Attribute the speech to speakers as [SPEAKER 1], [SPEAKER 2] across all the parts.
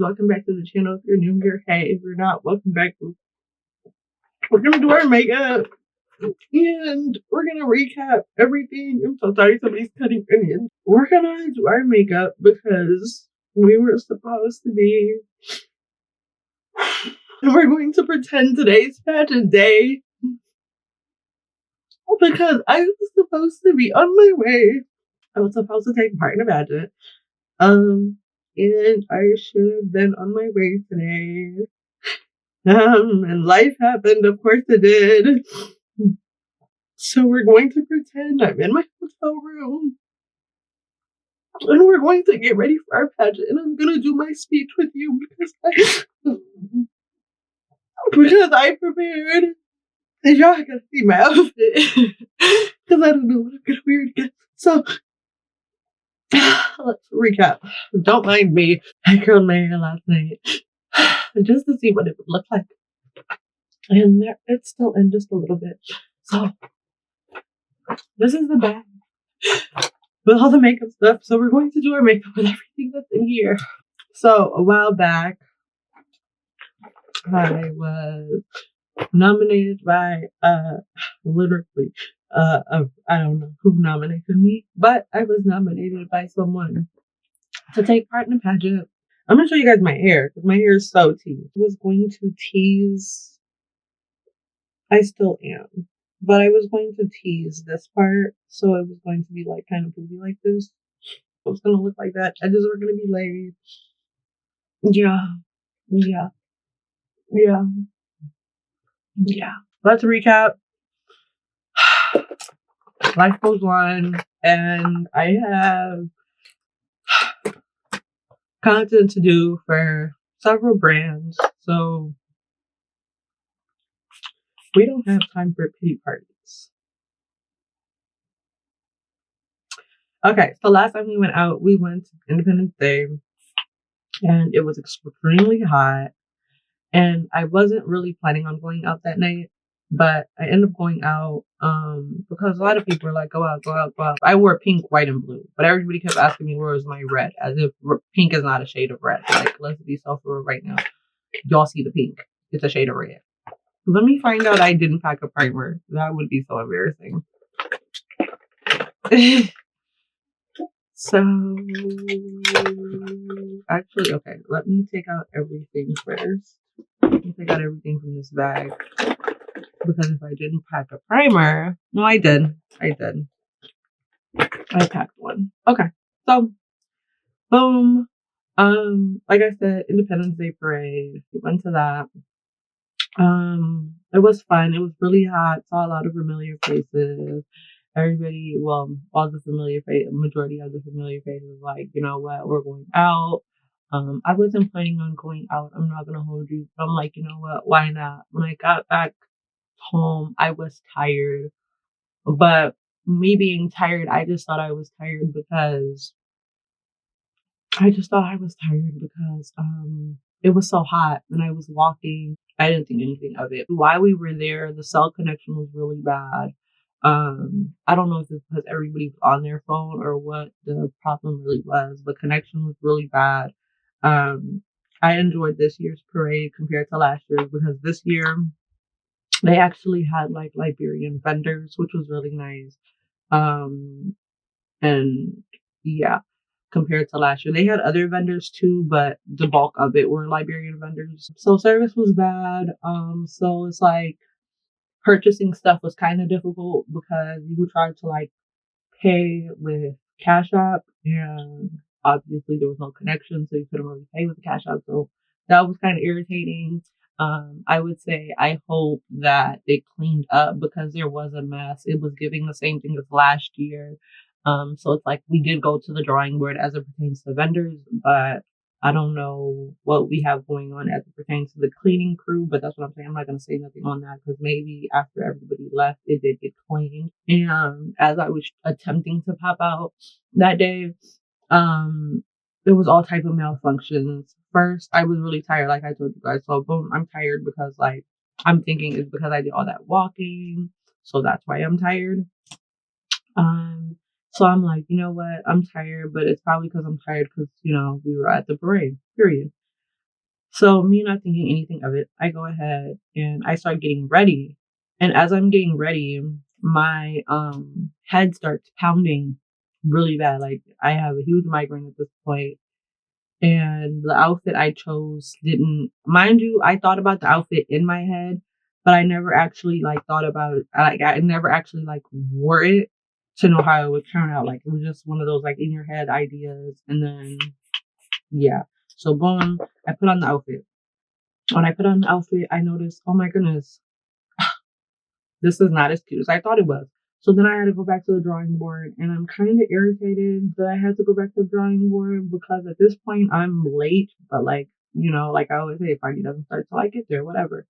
[SPEAKER 1] welcome back to the channel. If you're new here, hey. If you're not, welcome back. We're gonna do our makeup and we're gonna recap everything. I'm so sorry, somebody's cutting onions. We're gonna do our makeup because we were supposed to be. We're going to pretend today's pageant day because I was supposed to be on my way. I was supposed to take part in a pageant. And I should have been on my way today. And life happened, of course it did. So we're going to pretend I'm in my hotel room. And we're going to get ready for our pageant. And I'm going to do my speech with you because I prepared. And y'all gotta see my outfit. Because I don't know what I'm going to wear again. So let's recap. Don't mind me. I curled my hair last night just to see what it would look like. And it's still in just a little bit. So this is the bag with all the makeup stuff. So we're going to do our makeup with everything that's in here. So a while back, I was nominated by literally I don't know who nominated me, but I was nominated by someone to take part in a pageant. I'm gonna show you guys my hair because my hair is so teased. I was going to tease. I still am, but I was going to tease this part, so it was going to be like kind of poofy like this. It was gonna look like that. Edges were gonna be laid. Yeah. Let's recap. Life goes on, and I have content to do for several brands, so we don't have time for pity parties. Okay, so last time we went out, we went to Independence Day, and it was extremely hot, and I wasn't really planning on going out that night, but I ended up going out because a lot of people were like, go out. I wore pink, white, and blue, but everybody kept asking me where was my red, as if pink is not a shade of red. Like, let's be self-aware right now. Y'all see the pink. It's a shade of red. Let me find out I didn't pack a primer. That would be so embarrassing. So, actually, okay, let me take out everything first. Let me take out everything from this bag. Because if I didn't pack a primer, no, I did. I packed one. Okay, so, boom. Like I said, Independence Day parade. We went to that. It was fun. It was really hot. Saw a lot of familiar faces. Everybody, well, all the familiar faces, majority of the familiar faces, like, you know what, we're going out. I wasn't planning on going out. I'm not gonna hold you. But I'm like, you know what, why not? When I got back home, I was tired. But me being tired, I just thought I was tired because it was so hot and I was walking. I didn't think anything of it. While we were there, the cell connection was really bad. I don't know if it's because everybody was on their phone or what the problem really was, but connection was really bad. I enjoyed this year's parade compared to last year's because this year they actually had like Liberian vendors, which was really nice. And yeah, compared to last year, they had other vendors too, but the bulk of it were Liberian vendors. So service was bad. So it's like purchasing stuff was kind of difficult because you would try to like pay with Cash App, and obviously there was no connection, so you couldn't really pay with the Cash App. So that was kind of irritating. I would say I hope that they cleaned up because there was a mess. It was giving the same thing as last year. So it's like we did go to the drawing board as it pertains to vendors, but I don't know what we have going on as it pertains to the cleaning crew, but that's what I'm saying. I'm not going to say nothing on that because maybe after everybody left, it did get cleaned. And as I was attempting to pop out that day, there was all type of malfunctions. First, I was really tired, like I told you guys. So boom, I'm tired because like I'm thinking it's because I did all that walking, so that's why I'm tired. So I'm like, you know what? I'm tired, but it's probably because I'm tired because, you know, we were at the parade, period. So me not thinking anything of it, I go ahead and I start getting ready. And as I'm getting ready, my head starts pounding really bad. Like I have a huge migraine at this point. And the outfit I chose didn't, mind you, I thought about the outfit in my head, but I never actually like thought about it. Like I never actually like wore it to know how it would turn out. Like it was just one of those like in your head ideas. And then yeah. So boom, I put on the outfit. When I put on the outfit, I noticed, oh my goodness, this is not as cute as I thought it was. So then I had to go back to the drawing board, and I'm kind of irritated that I had to go back to the drawing board because at this point I'm late, but like, like I always say, party doesn't start till I get there, whatever.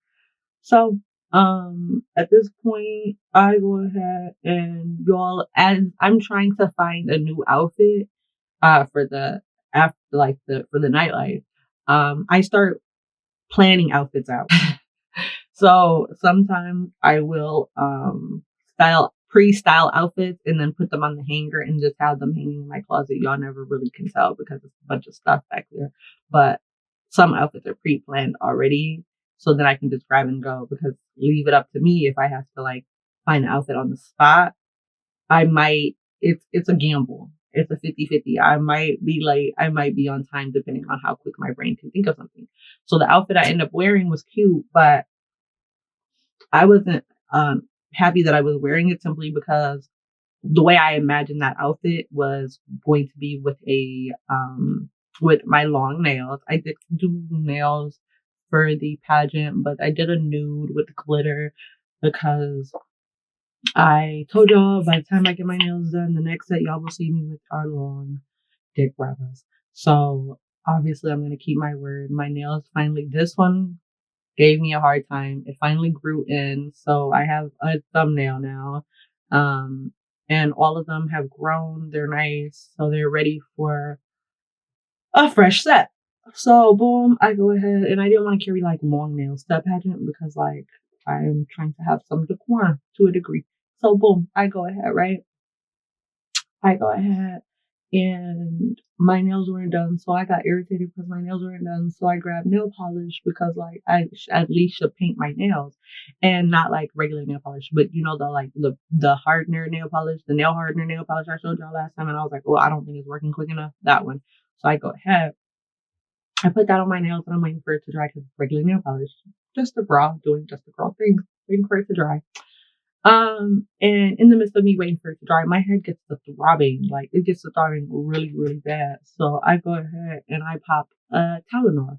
[SPEAKER 1] So, at this point, I go ahead and y'all, as I'm trying to find a new outfit, for the, after, like for the nightlife, I start planning outfits out. So sometimes I will style outfits and then put them on the hanger and just have them hanging in my closet. Y'all never really can tell because it's a bunch of stuff back there. But some outfits are pre-planned already. So then I can just grab and go, because leave it up to me if I have to like find an outfit on the spot. I might, it's a gamble. It's a 50-50. I might be late. I might be on time depending on how quick my brain can think of something. So the outfit I ended up wearing was cute, but I wasn't happy that I was wearing it simply because the way I imagined that outfit was going to be with my long nails. I did do nails for the pageant, but I did a nude with glitter because I told y'all by the time I get my nails done, the next set y'all will see me with our long dick brows. So obviously I'm gonna keep my word. My nails finally, this one gave me a hard time. It finally grew in, so I have a thumbnail now. And all of them have grown. They're nice, so they're ready for a fresh set. So boom, I go ahead, and I didn't want to carry like long nails to a pageant because like I'm trying to have some decor to a degree. So boom, I go ahead, right? I go ahead and my nails weren't done. So I got irritated because my nails weren't done. So I grabbed nail polish because like I at least should paint my nails, and not like regular nail polish, but the hardener nail polish, the nail hardener nail polish I showed y'all last time. And I was like, well, I don't think it's working quick enough. That one. So I go ahead. I put that on my nails and I'm waiting for it to dry because regular nail polish, just a bra, doing just a girl thing, waiting for it to dry. And in the midst of me waiting for it to dry, my head gets to throbbing. Like it gets to throbbing really, really bad. So I go ahead and I pop a Tylenol.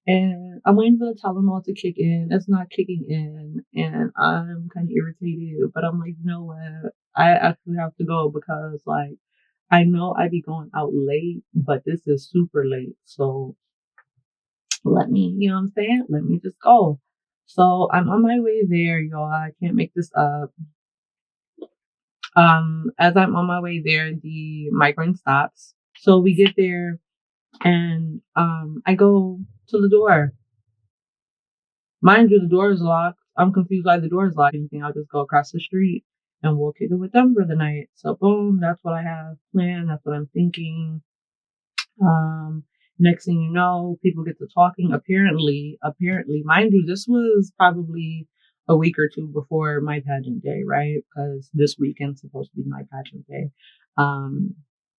[SPEAKER 1] And I'm waiting for the Tylenol to kick in. It's not kicking in. And I'm kind of irritated. But I'm like, you know what? I actually have to go because like I know I be going out late, but this is super late. So let me, you know what I'm saying? Let me just go. So I'm on my way there, y'all. I can't make this up. As I'm on my way there, the migrant stops. So we get there and I go to the door. Mind you, the door is locked. I'm confused why the door is locked. Anything, I'll just go across the street and we'll kick it with them for the night. So boom, that's what I have planned. That's what I'm thinking. Next thing you know, people get to talking. Apparently, mind you, this was probably a week or two before my pageant day, right? Because this weekend's supposed to be my pageant day.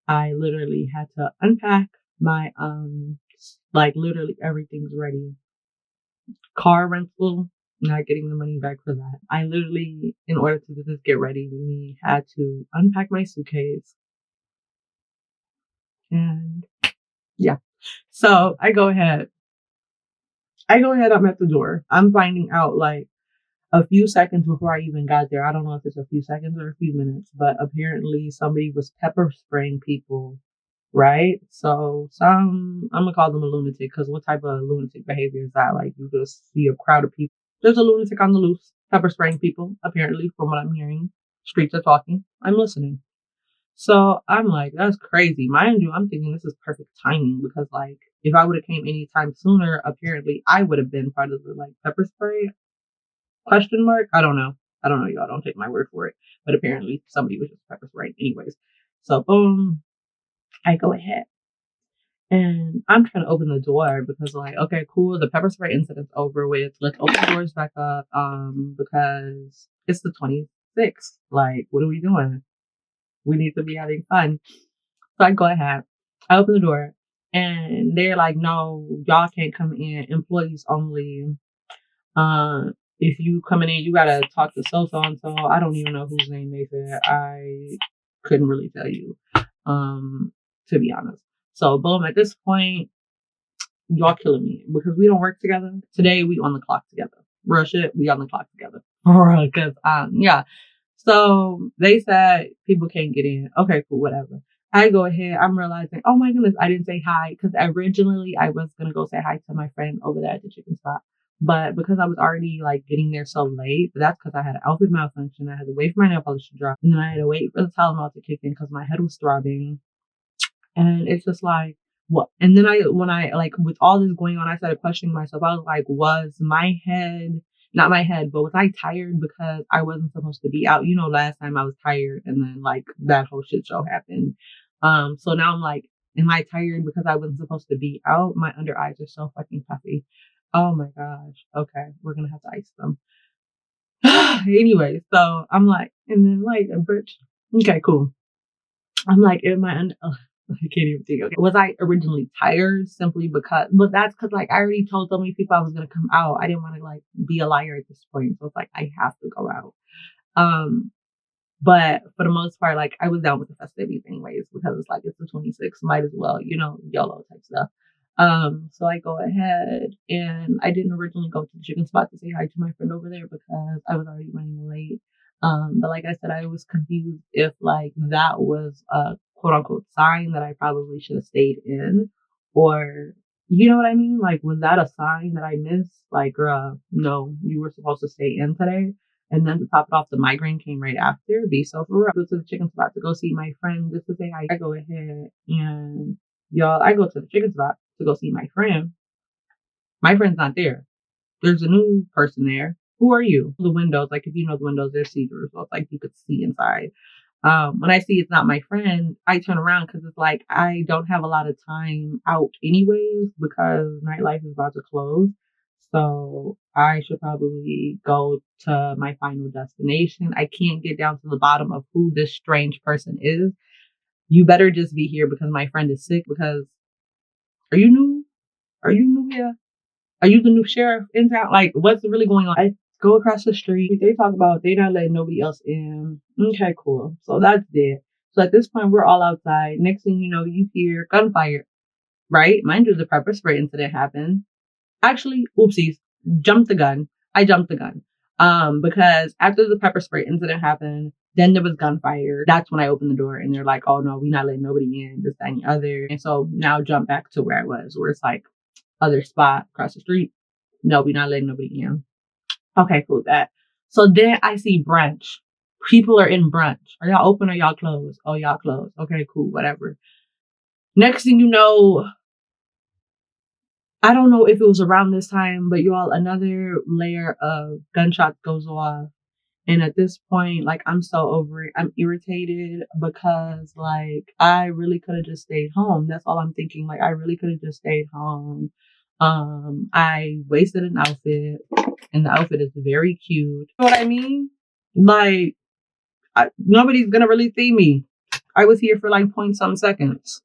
[SPEAKER 1] I literally had to unpack my, like literally everything's ready. Car rental, not getting the money back for that. I literally, in order to just get ready, we had to unpack my suitcase. And yeah. So I go ahead. I'm at the door. I'm finding out like a few seconds before I even got there. I don't know if it's a few seconds or a few minutes, but apparently somebody was pepper spraying people, right? So I'm gonna call them a lunatic because what type of lunatic behavior is that? Like you just see a crowd of people. There's a lunatic on the loose, pepper spraying people, apparently, from what I'm hearing. Streets are talking. I'm listening. So I'm like, that's crazy. Mind you, I'm thinking this is perfect timing because like if I would have came anytime sooner, apparently I would have been part of the like pepper spray question mark. I don't know. Y'all. Don't take my word for it. But apparently somebody was just pepper spraying anyways. So boom, I go ahead And I'm trying to open the door because like, okay, cool, the pepper spray incident's over with. Let's open the doors back up. Because it's the 26th. Like, what are we doing? We need to be having fun. So I go ahead. I open the door and they're like, no, y'all can't come in. Employees only. If you coming in, you gotta talk to so and so. I don't even know whose name they said. I couldn't really tell you. To be honest. So boom, at this point, y'all killing me because we don't work together. Today we on the clock together. Real shit, we on the clock together. Cause yeah. So they said people can't get in. Okay, cool, whatever. I go ahead. I'm realizing, oh my goodness, I didn't say hi because originally I was gonna go say hi to my friend over there at the chicken spot, but because I was already like getting there so late, that's because I had an outfit malfunction. I had to wait for my nail polish to dry, and then I had to wait for the Tylenol to kick in because my head was throbbing, and it's just like what? And then when I like with all this going on, I started questioning myself. I was like, was my head? Not my head, but was I tired because I wasn't supposed to be out? You know, last time I was tired and then like that whole shit show happened. So now I'm like, am I tired because I wasn't supposed to be out? My under eyes are so fucking puffy. Oh my gosh. Okay. We're going to have to ice them. Anyway, so I'm like, and then like a bitch. Okay, cool. I'm like, am I under, I can't even think. Okay. Was I originally tired simply because, but that's because like I already told so many people I was going to come out. I didn't want to like be a liar at this point. So it's like, I have to go out. But for the most part, like I was down with the festivities anyways, because it's like, it's the 26th, might as well, you know, YOLO type stuff. So I go ahead and I didn't originally go to the chicken spot to say hi to my friend over there because I was already running late. But like I said, I was confused if like that was a quote unquote sign that I probably should have stayed in, or you know what I mean? Like, was that a sign that I missed? Like, no, you were supposed to stay in today. And then to top it off, the migraine came right after. Be so for real. I go to the chicken spot to go see my friend just to say hi. I go ahead and y'all, I go to the chicken spot to go see my friend. My friend's not there. There's a new person there. Who are you? The windows, like if you know the windows, they're see-through, so it's like you could see inside. When I see it's not my friend, I turn around because it's like I don't have a lot of time out anyways because nightlife is about to close. So I should probably go to my final destination. I can't get down to the bottom of who this strange person is. You better just be here because my friend is sick. Because are you new? Are you new here? Are you the new sheriff in town? Like, what's really going on? I go across the street. They talk about they not letting nobody else in. Okay, cool. So that's dead. So at this point, we're all outside. Next thing you know, you hear gunfire, right? Mind you, the pepper spray incident happened. Actually, oopsies, jumped the gun. I jumped the gun. Because after the pepper spray incident happened, then there was gunfire. That's when I opened the door and they're like, oh no, we're not letting nobody in, this, that, and the other. And so now jump back to where I was, where it's like other spot across the street. No, we're not letting nobody in. Okay, cool, that. So then I see brunch. People are in brunch. Are y'all open or y'all closed? Oh, y'all closed. Okay, cool, whatever. Next thing you know, I don't know if it was around this time, but y'all, another layer of gunshots goes off. And at this point, like, I'm so over it. I'm irritated because, like, I really could have just stayed home. That's all I'm thinking. Like, I really could have just stayed home. I wasted an outfit, and the outfit is very cute. You know what I mean? Like, nobody's gonna really see me. I was here for like point some seconds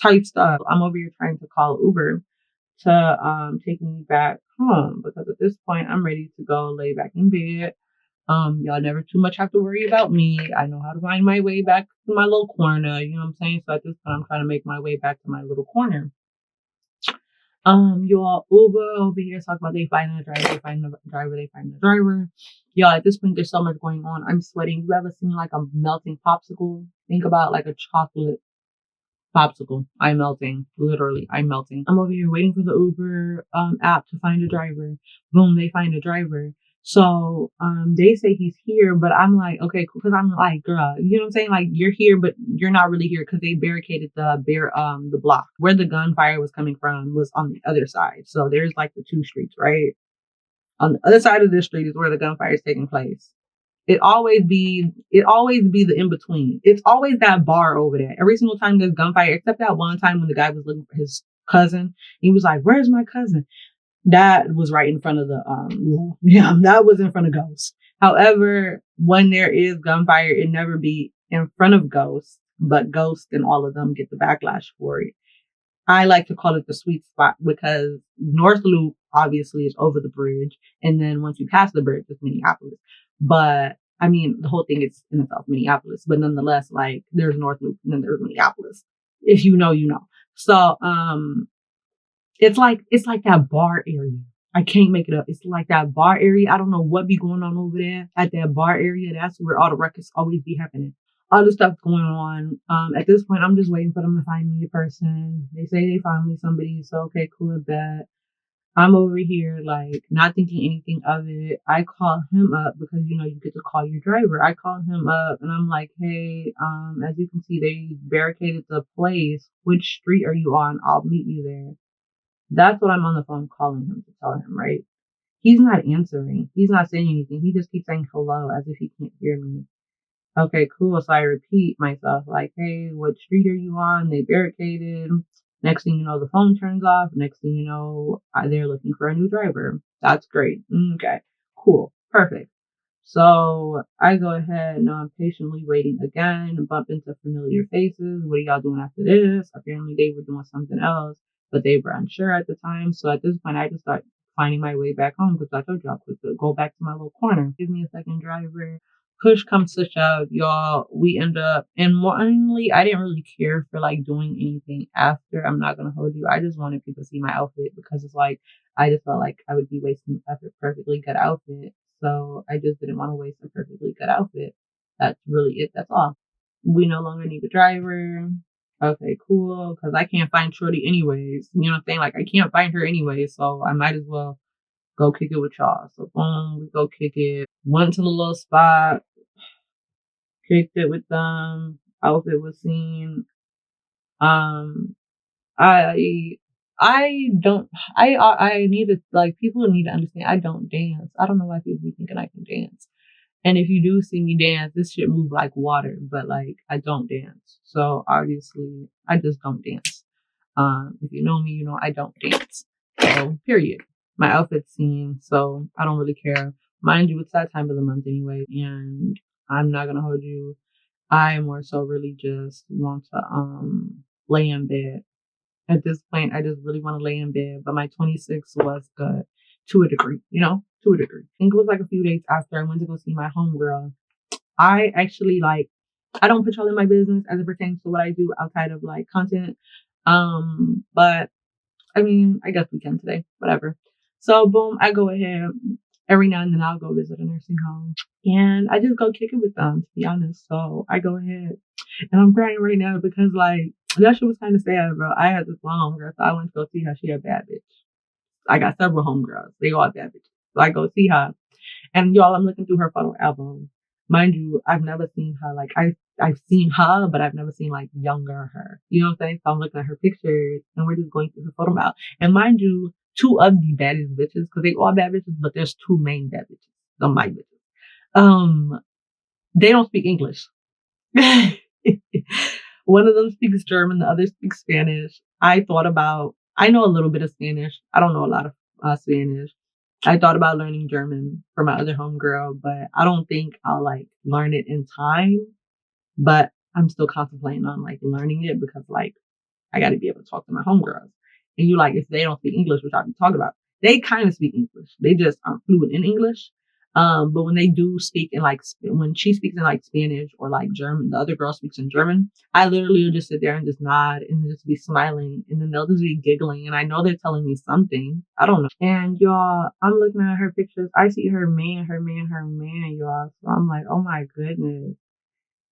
[SPEAKER 1] type stuff. I'm over here trying to call Uber to take me back home because at this point I'm ready to go lay back in bed. Y'all never too much have to worry about me. I know how to find my way back to my little corner. You know what I'm saying? So at this point I'm trying to make my way back to my little corner. Y'all, Uber over here talk about they find the driver, they find the driver, they find the driver. Y'all, at this point there's so much going on. I'm sweating. You ever seen like a melting popsicle? Think about like a chocolate popsicle. I'm melting. Literally, I'm melting. I'm over here waiting for the Uber app to find a driver. Boom, they find a driver. So they say he's here, but I'm like, okay, cool. Because I'm like, girl, you know what I'm saying? Like, you're here, but you're not really here because they barricaded the block. Where the gunfire was coming from was on the other side. So there's like the two streets, right? On the other side of this street is where the gunfire is taking place. It always be the in between. It's always that bar over there. Every single time there's gunfire, except that one time when the guy was looking for his cousin. He was like, "Where's my cousin?" That was right in front of the yeah, that was in front of Ghost. However, when there is gunfire, it never be in front of Ghost, but Ghost and all of them get the backlash for it. I like to call it the sweet spot because North Loop obviously is over the bridge, and then once you pass the bridge, it's Minneapolis. But I mean, the whole thing is in itself Minneapolis, but nonetheless, like there's North Loop and then there's Minneapolis. If you know, you know. So, it's like that bar area. I can't make it up. It's like that bar area. I don't know what be going on over there at that bar area. That's where all the records always be happening. All the stuff going on. At this point, I'm just waiting for them to find me a person. They say they found me somebody, so okay, cool with that. I'm over here like not thinking anything of it. I call him up because you know you get to call your driver. I call him up and I'm like, hey, as you can see, they barricaded the place. Which street are you on? I'll meet you there. That's what I'm on the phone calling him to tell him, right? He's not answering. He's not saying anything. He just keeps saying hello as if he can't hear me. Okay, cool. So I repeat myself like, hey, what street are you on? They barricaded. Next thing you know, the phone turns off. Next thing you know, they're looking for a new driver. That's great. Okay, cool. Perfect. So I go ahead and I'm patiently waiting again, bump into familiar faces. What are y'all doing after this? Apparently they were doing something else, but they were unsure at the time. So at this point, I just start finding my way back home because I told y'all to go back to my little corner. Give me a second, driver. Push comes to shove, y'all. We end up, and morningly, I didn't really care for like doing anything after. I'm not gonna hold you. I just wanted people to see my outfit because it's like I just felt like I would be wasting a perfectly good outfit. So I just didn't want to waste a perfectly good outfit. That's really it. That's all. We no longer need a driver. Okay, cool. Because I can't find Shorty anyways. You know what I'm saying? Like I can't find her anyways, so I might as well go kick it with y'all. So boom, we go kick it. Went to the little spot, kicked it with them. Outfit was seen. Um, I I need to like people need to understand I don't dance. I don't know why people be thinking I can dance. And if you do see me dance, this shit move like water, but like I don't dance. So obviously I just don't dance. If you know me, you know I don't dance. So period. My outfit's seen, so I don't really care. Mind you, it's that time of the month anyway, and I'm not gonna hold you. I more so really just want to lay in bed. At this point, I just really want to lay in bed, but my 26 was good to a degree, you know, to a degree. I think it was like a few days after I went to go see my homegirl. I actually like, I don't put y'all in my business as it pertains to what I do outside of like content. But I mean, I guess we can today, whatever. So boom, I go ahead. Every now and then I'll go visit a nursing home and I just go kick it with them, to be honest. So I go ahead and I'm crying right now because like that shit was kind of sad, bro. I had this one homegirl, so I went to go see her. She a bad bitch. I got several homegirls. They all bad bitches. So I go see her. And y'all, I'm looking through her photo album. Mind you, I've never seen her like I've seen her, but I've never seen like younger her. You know what I'm saying? So I'm looking at her pictures and we're just going through her photo album. And mind you, two of the baddest bitches, because they all bad bitches, but there's two main bad bitches. The my bitches. They don't speak English. One of them speaks German, the other speaks Spanish. I know a little bit of Spanish. I don't know a lot of Spanish. I thought about learning German for my other homegirl, but I don't think I'll like learn it in time. But I'm still contemplating on like learning it because like I got to be able to talk to my homegirls. And you like, if they don't speak English, which I'll be talking about, they kind of speak English. They just aren't fluent in English. But when they do speak in like, when she speaks in like Spanish or like German, the other girl speaks in German, I literally will just sit there and just nod and just be smiling. And then they'll just be giggling. And I know they're telling me something. I don't know. And y'all, I'm looking at her pictures. I see her man, y'all. So I'm like, oh my goodness.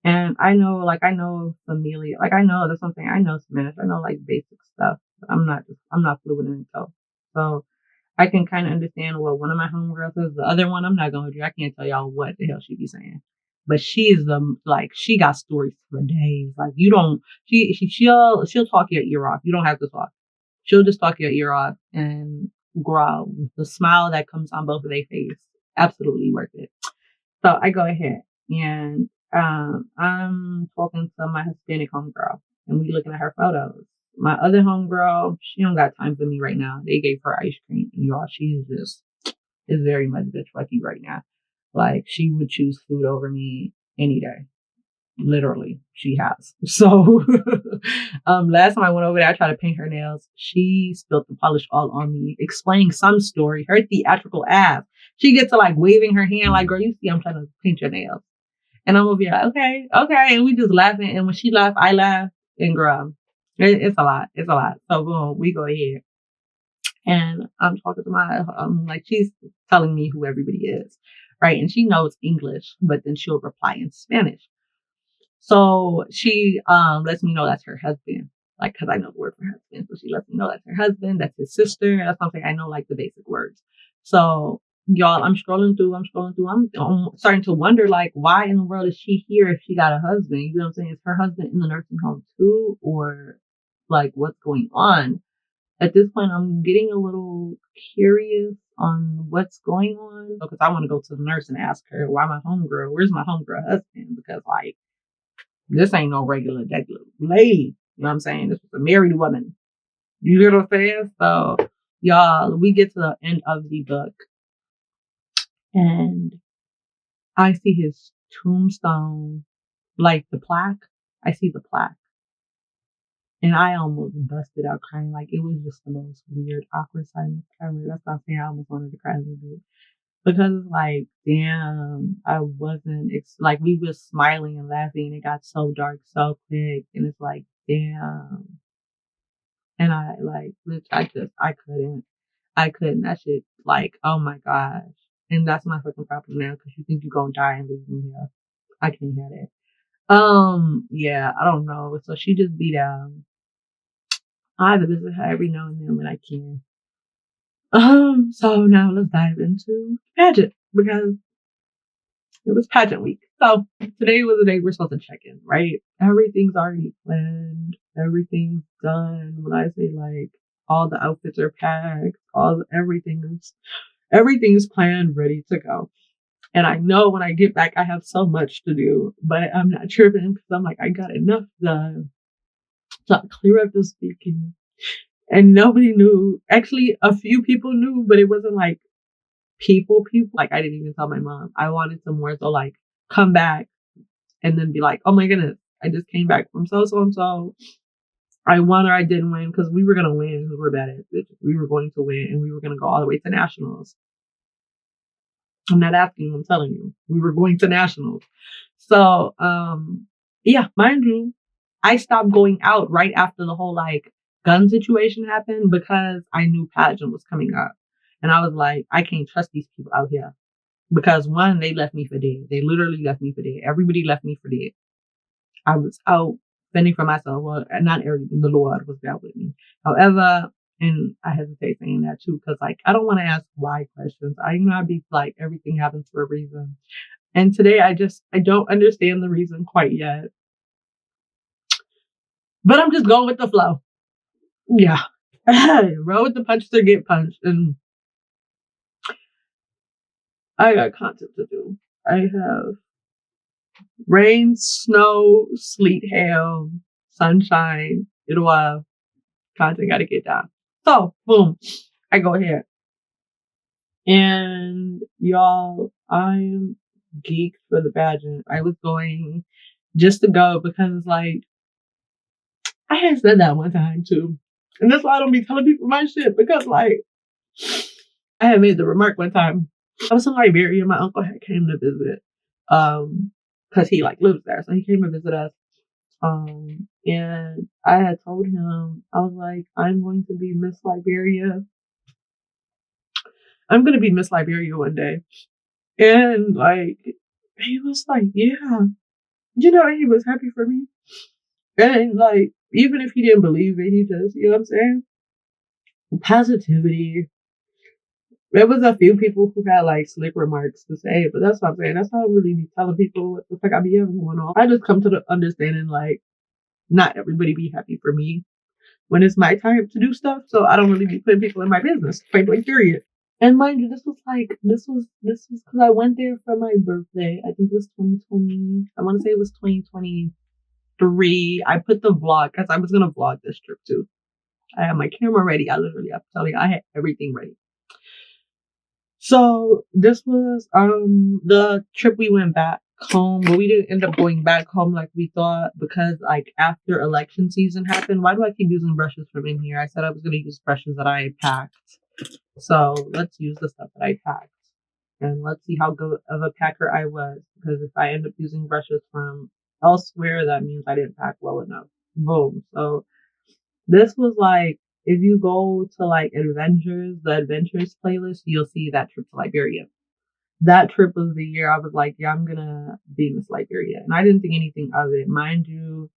[SPEAKER 1] And I know familiar, like I know that's something I know Spanish. I know like basic stuff. But I'm not fluent in it though. So I can kind of understand what one of my homegirls says. The other one, I'm not going to do. I can't tell y'all what the hell she be saying. But she is she got stories for days. Like you don't, she'll talk your ear off. You don't have to talk. She'll just talk your ear off and grow. The smile that comes on both of their face. Absolutely worth it. So I go ahead and I'm talking to my Hispanic homegirl and we looking at her photos. My other homegirl, she don't got time for me right now. They gave her ice cream and y'all, she is very much bitch fucky right now. Like she would choose food over me any day. Literally, she has. So, last time I went over there, I tried to paint her nails. She spilled the polish all on me, explaining some story. Her theatrical ass. She gets to like waving her hand, like, "Girl, you see, I'm trying to paint your nails," and I'm over here, like, "Okay, okay," and we just laughing. And when she laugh, I laugh, and girl, it's a lot. It's a lot. So boom, we go ahead, and I'm talking to like she's telling me who everybody is, right? And she knows English, but then she'll reply in Spanish. So she lets me know that's her husband, like, because I know the word for husband. So she lets me know that's her husband, that's his sister. That's something I know, like the basic words. So y'all, I'm scrolling through. I'm starting to wonder, like, why in the world is she here if she got a husband? You know what I'm saying? Is her husband in the nursing home too, or like what's going on? At this point, I'm getting a little curious on what's going on because I want to go to the nurse and ask her, why my homegirl? Where's my homegirl husband? Because like, this ain't no regular lady. You know what I'm saying? This was a married woman. You get what I'm saying? So, y'all, we get to the end of the book and I see his tombstone, like the plaque. I see the plaque. And I almost busted out crying. Like, it was just the most weird, awkward silence ever. That's why I'm saying I almost wanted to cry a little bit. Because, like, damn, I wasn't, like, we were smiling and laughing. And it got so dark so quick. And it's like, damn. And I, like, I couldn't. That shit, like, oh my gosh. And that's my fucking problem now. Because you think you're going to die and leave me here. I can't have it. Yeah, I don't know. So she just be down. I have to visit her every now and then when I can. So now let's dive into pageant because it was pageant week. So today was the day we're supposed to check in, right? Everything's already planned. Everything's done. When I say like all the outfits are packed, everything's planned, ready to go. And I know when I get back, I have so much to do, but I'm not tripping because I'm like, I got enough done to clear up this weekend. And nobody knew. Actually, a few people knew, but it wasn't like people. Like, I didn't even tell my mom. I wanted to more so like come back and then be like, oh my goodness, I just came back from so and so. I won or I didn't win because we were going to win. We were bad at it. We were going to win and we were going to go all the way to nationals. I'm not asking you, I'm telling you. We were going to nationals. So, yeah, mind you, I stopped going out right after the whole like gun situation happened because I knew pageant was coming up. And I was like, I can't trust these people out here. Because one, they left me for dead. They literally left me for dead. Everybody left me for dead. I was out fending for myself. Well, not everything. The Lord was there with me. However, and I hesitate saying that too, because like I don't want to ask why questions. I'd be like, everything happens for a reason. And today I don't understand the reason quite yet. But I'm just going with the flow. Yeah. Roll with the punches or get punched. And I got content to do. I have rain, snow, sleet, hail, sunshine. Content got to get down. So, boom. I go ahead. And y'all, I'm geeked for the pageant. I was going just to go because it's like, I had said that one time too. And that's why I don't be telling people my shit because like, I had made the remark one time. I was in Liberia. My uncle had came to visit. Cause he like lives there. So he came to visit us. And I had told him, I was like, I'm going to be Miss Liberia. I'm going to be Miss Liberia one day. And like, he was like, yeah, he was happy for me. And like, even if he didn't believe it, he just, you know what I'm saying? Positivity. There was a few people who had like slick remarks to say, but that's what I'm saying. That's how I really be telling people what the fuck I be having going on. I just come to the understanding like, not everybody be happy for me when it's my time to do stuff. So I don't really be putting people in my business. Point blank, period. And mind you, this was because I went there for my birthday. I think it was 2020. I want to say it was 2023. I put the vlog because I was gonna vlog this trip too. I had my camera ready. I'm telling you, I had everything ready. So this was the trip we went back home, but we didn't end up going back home like we thought because like after election season happened. Why do I keep using brushes from in here? I said I was gonna use brushes that I packed. So let's use the stuff that I packed. And let's see how good of a packer I was. Because if I end up using brushes from elsewhere, that means I didn't pack well enough. Boom. So this was like, if you go to like the adventures playlist, you'll see that trip to Liberia. That trip was the year I was like, yeah, I'm gonna be Miss Liberia. And I didn't think anything of it. Mind you,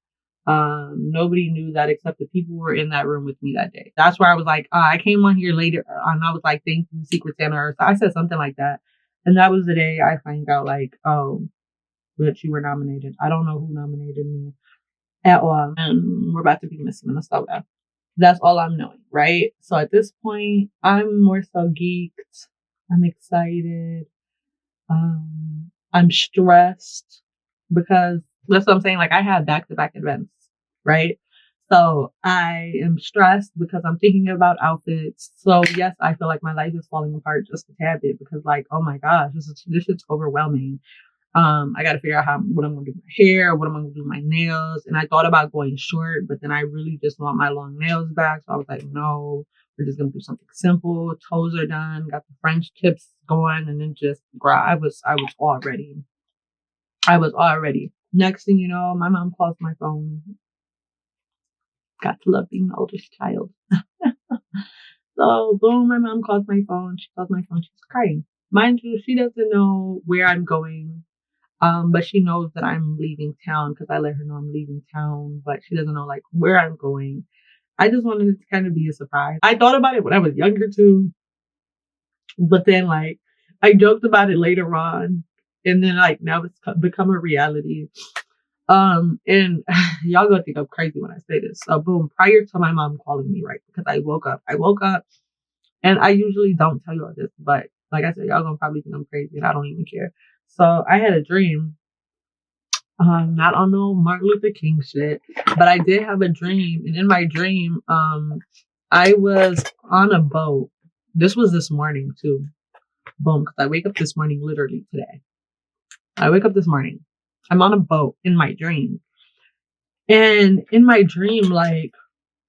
[SPEAKER 1] nobody knew that except the people who were in that room with me that day. That's where I was like, I came on here later and I was like, thank you, Secret Santa. Or I said something like that. And that was the day I find out like, oh, that you were nominated. I don't know who nominated me at all. And we're about to be Miss Minnesota. That's all I'm knowing, right? So at this point, I'm more so geeked. I'm excited. I'm stressed because that's what I'm saying. Like I had back-to-back events, right? So I am stressed because I'm thinking about outfits. So yes, I feel like my life is falling apart just a tad bit because like, oh my gosh, this shit's overwhelming. I got to figure out what I'm going to do with my hair, what I'm going to do with my nails. And I thought about going short, but then I really just want my long nails back. So I was like, no, we're just going to do something simple. Toes are done, got the French tips going, and then just I was all ready. I was all ready. Next thing you know, my mom calls my phone. Got to love being the oldest child. So boom, my mom calls my phone. She calls my phone. She's crying. Mind you, she doesn't know where I'm going. But she knows that I'm leaving town because I let her know I'm leaving town, but she doesn't know like where I'm going. I just wanted it to kind of be a surprise. I thought about it when I was younger too, but then like I joked about it later on, and then like now it's become a reality. And y'all gonna think I'm crazy when I say this. So boom, prior to my mom calling me, right? Because I woke up, and I usually don't tell you all this, but like I said, y'all gonna probably think I'm crazy, and I don't even care. So I had a dream. Not on no Martin Luther King shit, but I did have a dream, and in my dream, I was on a boat. This was this morning too. Boom, because I wake up this morning literally today. I wake up this morning. I'm on a boat in my dream. And in my dream, like,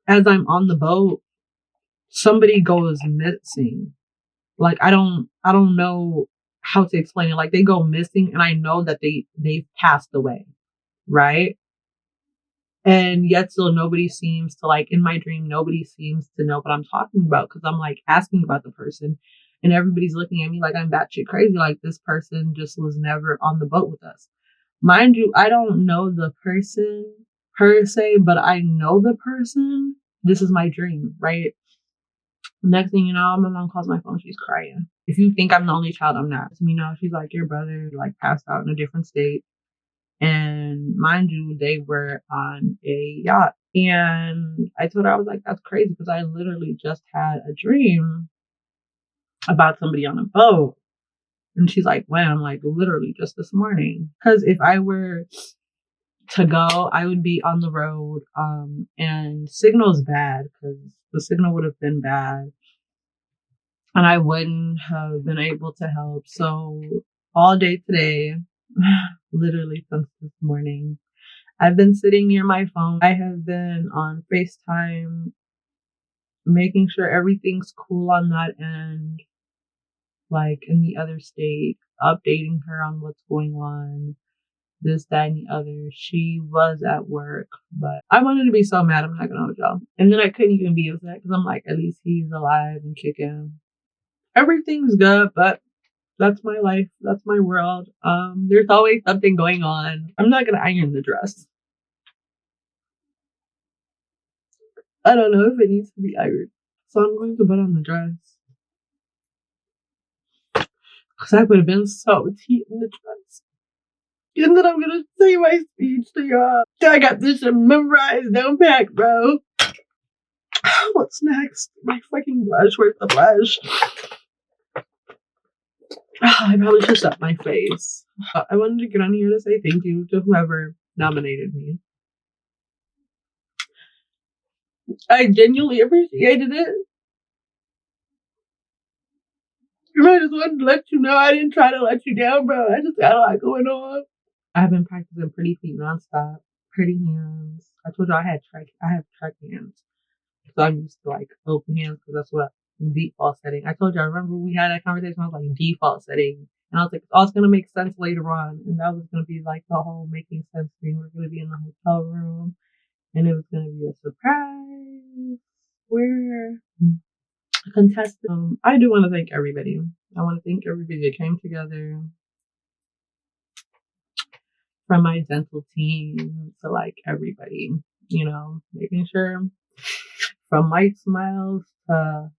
[SPEAKER 1] as I'm on the boat, somebody goes missing. Like, I don't know how to explain it. Like, they go missing, and I know that they've passed away, right? And yet still nobody seems to like, in my dream, nobody seems to know what I'm talking about because I'm like asking about the person and everybody's looking at me like I'm batshit crazy. Like this person just was never on the boat with us. Mind you, I don't know the person per se, but I know the person. This is my dream, right? Next thing you know, my mom calls my phone. She's crying. If you think I'm the only child, I'm not. You know, she's like, your brother like passed out in a different state. And mind you, they were on a yacht. And I told her, I was like, that's crazy because I literally just had a dream about somebody on a boat. And she's like, when? I'm like, literally just this morning. Because if I were to go, I would be on the road. And signal's bad because the signal would have been bad. And I wouldn't have been able to help. So all day today, literally since this morning, I've been sitting near my phone. I have been on FaceTime, making sure everything's cool on that end, like in the other state, updating her on what's going on, this, that, and the other. She was at work, but I wanted to be so mad, I'm not gonna hold y'all. And then I couldn't even be upset because I'm like, at least he's alive and kicking. Everything's good, but that's my life. That's my world. There's always something going on. I'm not gonna iron the dress. I don't know if it needs to be ironed. So I'm going to put on the dress. Because I would have been so tea in the dress. And then I'm gonna say my speech to y'all. I got this shit memorized down pack, bro. What's next? My fucking blush. Where's the blush? I probably should set my face. I wanted to get on here to say thank you to whoever nominated me. I genuinely appreciated it. I just wanted to let you know I didn't try to let you down, bro. I just got a lot going on. I've been practicing pretty feet nonstop. Pretty hands. I told you I have track hands. So I'm used to like open hands because that's what default setting. I told you, I remember we had that conversation. I was like default setting. And I was like, it's all going to make sense later on. And that was going to be like the whole making sense thing. We're going to be in the hotel room and it was going to be a surprise. We're a contestant. I do want to thank everybody. I want to thank everybody that came together. From my dental team to like everybody, you know, making sure from white smiles to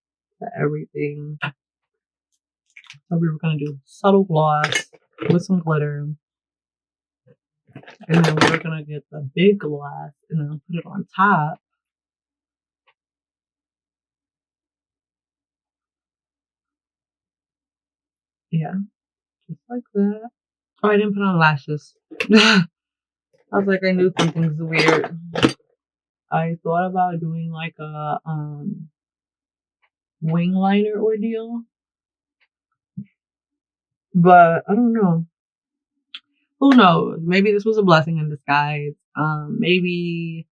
[SPEAKER 1] everything. So we were gonna do subtle gloss with some glitter, and then we were gonna get the big gloss and then put it on top. Yeah, just like that. Oh, I didn't put on lashes. I was like, I knew something's weird. I thought about doing like a wing liner ordeal, but I don't know. Who knows? Maybe this was a blessing in disguise. Maybe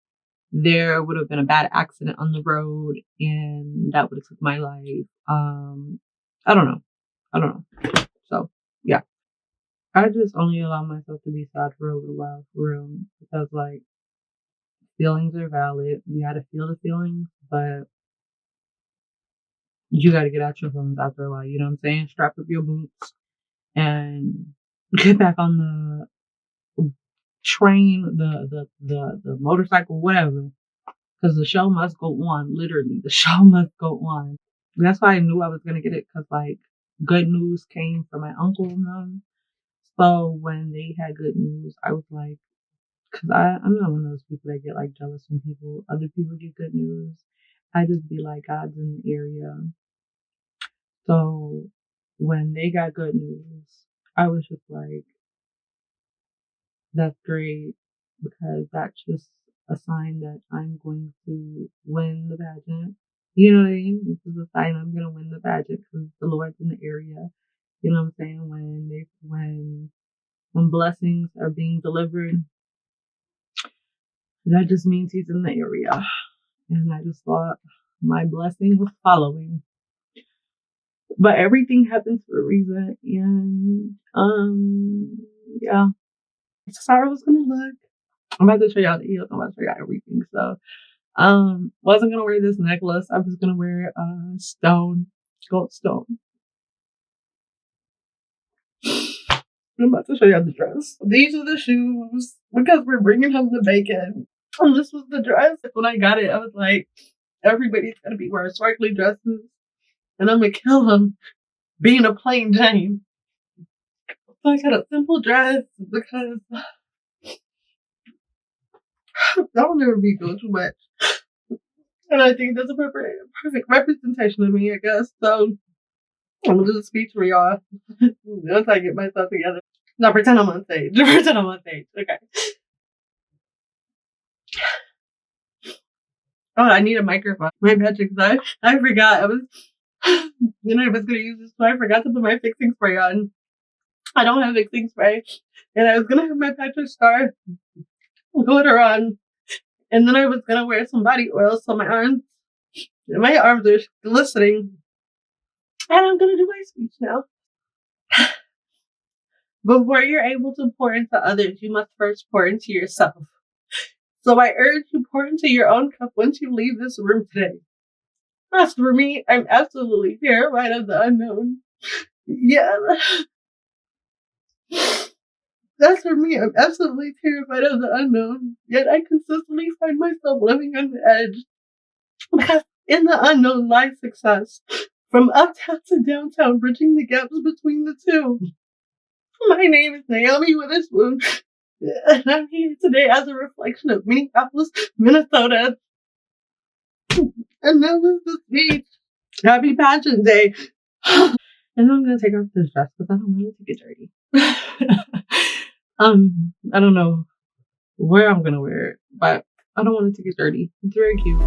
[SPEAKER 1] there would have been a bad accident on the road and that would have took my life. I don't know. So yeah, I just only allow myself to be sad for a little while, for real, because like feelings are valid. You gotta feel the feelings, but you gotta get out your feelings after a while. You know what I'm saying? Strap up your boots and get back on the train, the motorcycle, whatever. Because the show must go on. Literally, the show must go on. And that's why I knew I was gonna get it. Because like good news came from my uncle and them. So when they had good news, I was like, because I'm not one of those people that get like jealous when other people get good news. I just be like, God's in the area. So when they got good news, I was just like, that's great because that's just a sign that I'm going to win the pageant. You know what I mean? This is a sign I'm going to win the pageant because the Lord's in the area. You know what I'm saying? When blessings are being delivered, that just means He's in the area. And I just thought my blessing was following. But everything happens for a reason, and yeah. That's how it was gonna look. I'm about to show y'all the heels. I'm about to show y'all everything. So, wasn't gonna wear this necklace. I was gonna wear a gold stone. I'm about to show y'all the dress. These are the shoes because we're bringing home the bacon. And this was the dress. When I got it, I was like, everybody's gonna be wearing sparkly dresses, and I'm gonna kill them being a plain Jane. So I got a simple dress because that will never be doing too much. And I think that's a perfect representation of me, I guess. So I'm gonna do the speech for y'all once I get myself together. No, pretend I'm on stage. Okay. Oh, I need a microphone. My bad, because I forgot. I was gonna use this, but I forgot to put my fixing spray on. I don't have fixing spray, and I was gonna have my Patrick Star glitter on, and then I was gonna wear some body oil so my arms are glistening. And I'm gonna do my speech now. Before you're able to pour into others, you must first pour into yourself. So I urge you pour into your own cup once you leave this room today. As for me, I'm absolutely terrified of the unknown. Yeah. As for me, I'm absolutely terrified of the unknown. Yet I consistently find myself living on the edge. Because in the unknown lies success. From uptown to downtown, bridging the gaps between the two. My name is Naomi Witherspoon, and I'm here today as a reflection of Minneapolis, Minnesota. And that was the speech. Happy Pageant Day. And I'm gonna take off this dress because I don't want it to get dirty. I don't know where I'm gonna wear it, but I don't want it to get dirty. It's very cute.